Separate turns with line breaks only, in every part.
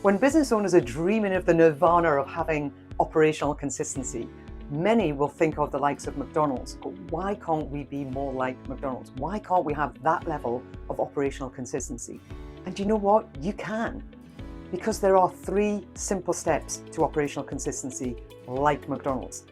When business owners are dreaming of the nirvana of having operational consistency, many will think of the likes of McDonald's. But why can't we be more like McDonald's? Why can't we have that level of operational consistency? And you know what? You can. Because there are 3 simple steps to operational consistency like McDonald's.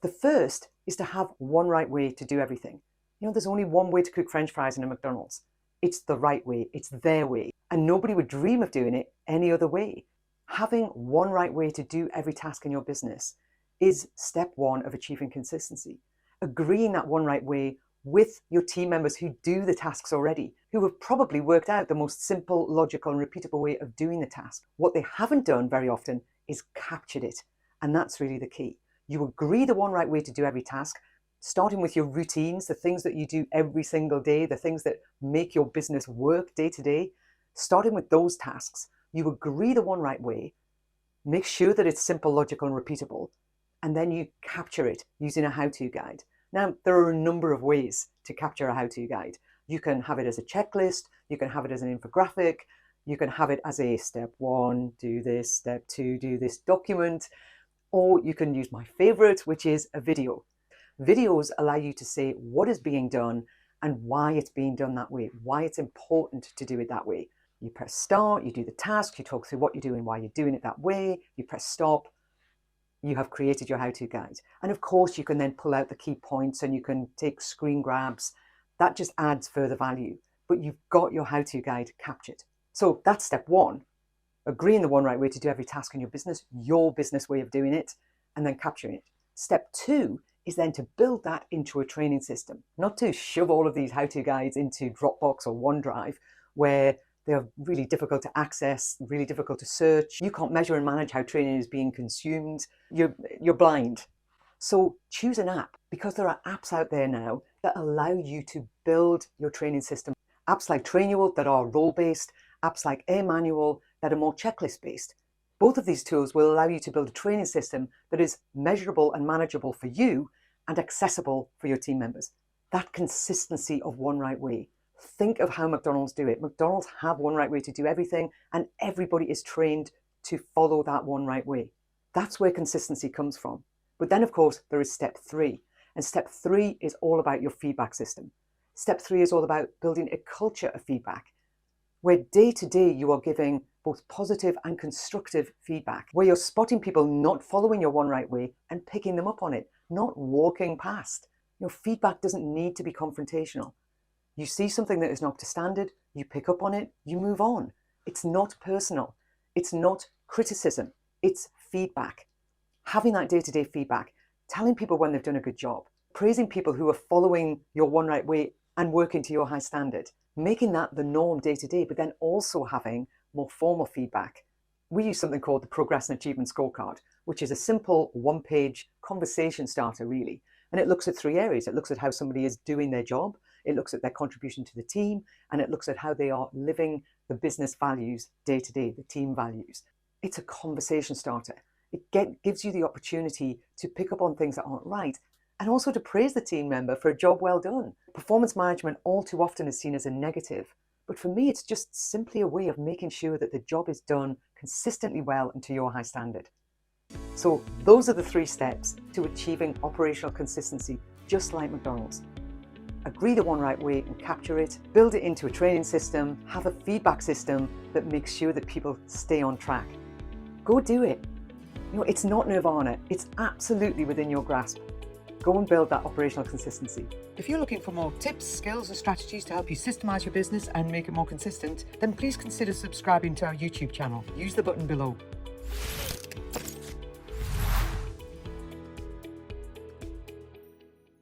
The first is to have one right way to do everything. You know, there's only one way to cook French fries in a McDonald's. It's the right way, it's their way, and nobody would dream of doing it any other way. Having one right way to do every task in your business is step 1 of achieving consistency. Agreeing that one right way with your team members who do the tasks already, who have probably worked out the most simple, logical, and repeatable way of doing the task. What they haven't done very often is captured it, and that's really the key. You agree the one right way to do every task, starting with your routines, the things that you do every single day, the things that make your business work day to day. Starting with those tasks, you agree the one right way, make sure that it's simple, logical, and repeatable, and then you capture it using a how-to guide. Now, there are a number of ways to capture a how-to guide. You can have it as a checklist, you can have it as an infographic, you can have it as a step 1, do this, step 2, do this document, or you can use my favorite, which is a video. Videos allow you to say what is being done and why it's being done that way, why it's important to do it that way. You press start, you do the task, you talk through what you're doing, why you're doing it that way, you press stop, you have created your how-to guide. And of course, you can then pull out the key points and you can take screen grabs. That just adds further value, but you've got your how-to guide captured. So that's step 1, agreeing the one right way to do every task in your business way of doing it, and then capturing it. Step 2 is then to build that into a training system, not to shove all of these how-to guides into Dropbox or OneDrive, where they're really difficult to access, really difficult to search. You can't measure and manage how training is being consumed. You're blind. So choose an app, because there are apps out there now that allow you to build your training system. Apps like Trainual that are role-based, apps like Manual that are more checklist-based. Both of these tools will allow you to build a training system that is measurable and manageable for you and accessible for your team members. That consistency of one right way. Think of how McDonald's do it. McDonald's have one right way to do everything, and everybody is trained to follow that one right way. That's where consistency comes from. But then, of course, there is step 3. And step 3 is all about your feedback system. Step 3 is all about building a culture of feedback, where day to day you are giving both positive and constructive feedback, where you're spotting people not following your one right way and picking them up on it, not walking past. Your feedback doesn't need to be confrontational. You see something that is not up to standard, you pick up on it, you move on. It's not personal. It's not criticism. It's feedback. Having that day-to-day feedback, telling people when they've done a good job, praising people who are following your one right way and working to your high standard, making that the norm day to day, but then also having more formal feedback. We use something called the Progress and Achievement Scorecard, which is a simple 1-page conversation starter, really. And it looks at 3 areas. It looks at how somebody is doing their job, it looks at their contribution to the team, and it looks at how they are living the business values day to day, the team values. It's a conversation starter. It gives you the opportunity to pick up on things that aren't right, and also to praise the team member for a job well done. Performance management all too often is seen as a negative, but for me it's just simply a way of making sure that the job is done consistently well and to your high standard. So those are the 3 steps to achieving operational consistency, just like McDonald's. Agree the one right way and capture it, build it into a training system, have a feedback system that makes sure that people stay on track. Go do it. You know, it's not nirvana, it's absolutely within your grasp. Go and build that operational consistency. If you're looking for more tips, skills, and strategies to help you systemize your business and make it more consistent, then please consider subscribing to our YouTube channel. Use the button below.